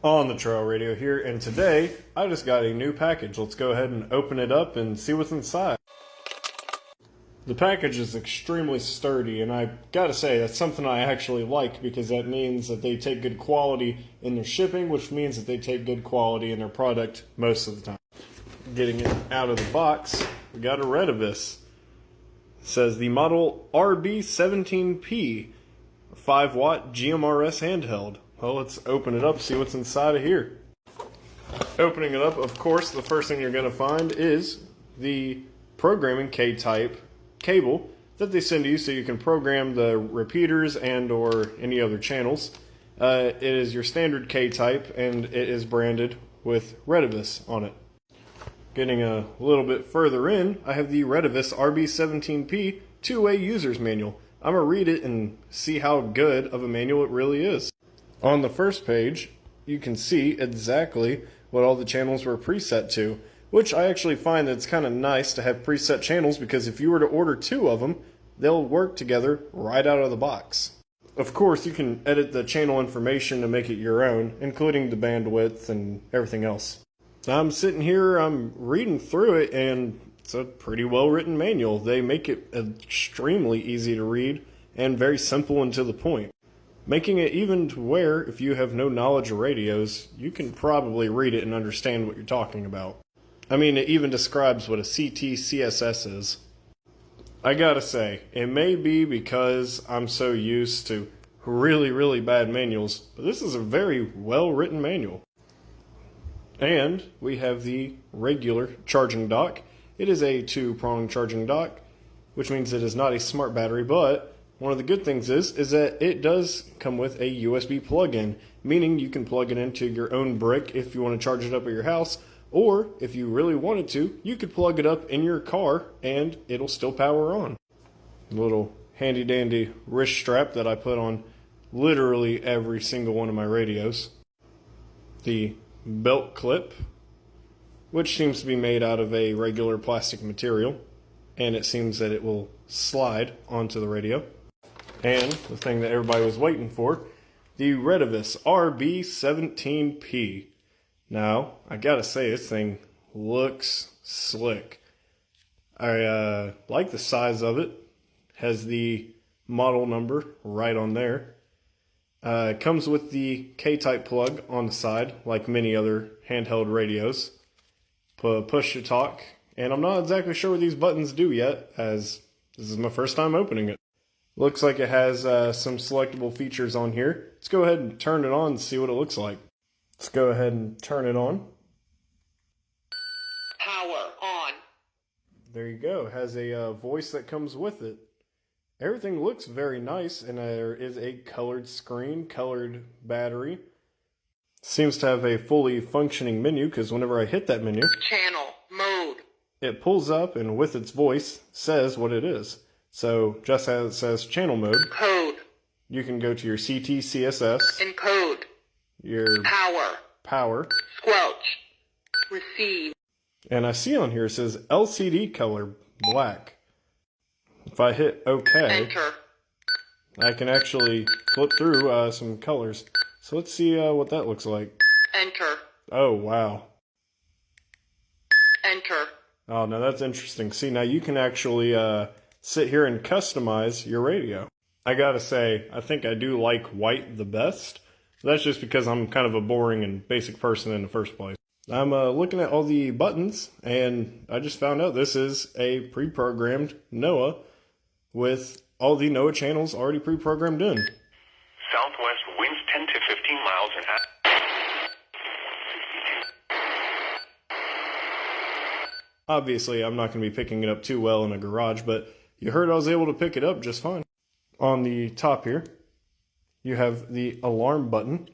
On the Trail Radio here, and today I just got a new package. Let's go ahead and open it up and see what's inside. The package is extremely sturdy, and I gotta say that's something I actually like, because that means that they take good quality in their shipping, which means that they take good quality in their product most of the time. Getting it out of the box, we got a Retevis. It says the model RB17P, 5-watt GMRS handheld. Well, let's open it up, see what's inside of here. Opening it up, of course, the first thing you're going to find is the programming K-type cable that they send you so you can program the repeaters and or any other channels. It is your standard K-type, and it is branded with Retevis on it. Getting a little bit further in, I have the Retevis RB17P two-way user's manual. I'm going to read it and see how good of a manual it really is. On the first page, you can see exactly what all the channels were preset to, which I actually find that it's kind of nice to have preset channels, because if you were to order 2 of them, they'll work together right out of the box. Of course, you can edit the channel information to make it your own, including the bandwidth and everything else. I'm sitting here, I'm reading through it, and it's a pretty well written manual. They make it extremely easy to read and very simple and to the point, making it even to where if you have no knowledge of radios, you can probably read it and understand what you're talking about. I mean, it even describes what a CT CSS is. I gotta say, it may be because I'm so used to really bad manuals, but this is a very well written manual. And we have the regular charging dock. It is a 2-prong charging dock, which means it is not a smart battery, but one of the good things is that it does come with a USB plug-in, meaning you can plug it into your own brick if you want to charge it up at your house, or if you really wanted to, you could plug it up in your car and it'll still power on. A little handy-dandy wrist strap that I put on literally every single one of my radios. The belt clip, which seems to be made out of a regular plastic material, and it seems that it will slide onto the radio. And the thing that everybody was waiting for, the Retevis RB17P. Now, I gotta say, this thing looks slick. I like the size of it. Has the model number right on there. It comes with the K-type plug on the side, like many other handheld radios. Push to talk, and I'm not exactly sure what these buttons do yet, as this is my first time opening it. Looks like it has some selectable features on here. Let's go ahead and turn it on and see what it looks like. Let's go ahead and turn it on. Power on. There you go. It has a voice that comes with it. Everything looks very nice, and there is a colored screen, colored battery. Seems to have a fully functioning menu, because whenever I hit that menu, Channel mode, it pulls up and with its voice says what it is. So just as it says channel mode, code, you can go to your CT CSS, encode, your power, squelch, receive. And I see on here it says LCD color black. If I hit OK, enter, I can actually flip through some colors. So let's see what that looks like. Enter. Oh, wow. Enter. Oh, now that's interesting. See, now you can actually sit here and customize your radio. I gotta say, I think I do like white the best. That's just because I'm kind of a boring and basic person in the first place. I'm looking at all the buttons, and I just found out this is a pre-programmed NOAA with all the NOAA channels already pre-programmed in. Southwest winds 10 to 15 miles an hour. Obviously, I'm not going to be picking it up too well in a garage, but you heard I was able to pick it up just fine. On the top here, you have the alarm button,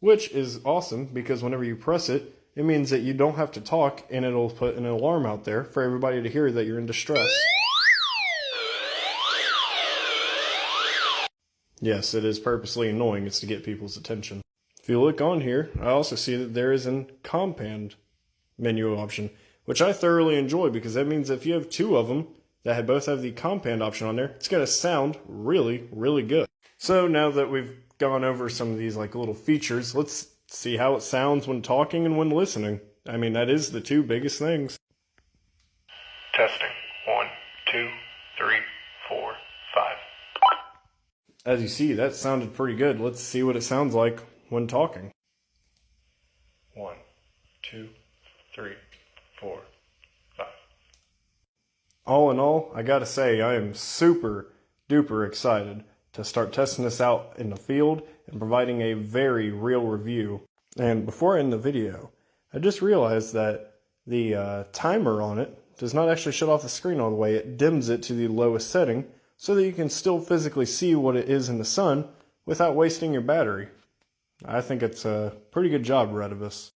which is awesome because whenever you press it, it means that you don't have to talk and it'll put an alarm out there for everybody to hear that you're in distress. Yes, it is purposely annoying. It's to get people's attention. If you look on here, I also see that there is a compand menu option, which I thoroughly enjoy because that means if you have 2 of them that both have the compand option on there, it's going to sound really good. So now that we've gone over some of these like little features, let's see how it sounds when talking and when listening. I mean, that is the two biggest things. Testing. 1, 2, 3, 4, 5. As you see, that sounded pretty good. Let's see what it sounds like when talking. 1, 2, 3, 4, 5. All in all, I gotta say, I am super duper excited to start testing this out in the field and providing a very real review. And before I end the video, I just realized that the timer on it does not actually shut off the screen all the way. It dims it to the lowest setting so that you can still physically see what it is in the sun without wasting your battery. I think it's a pretty good job, Retevis.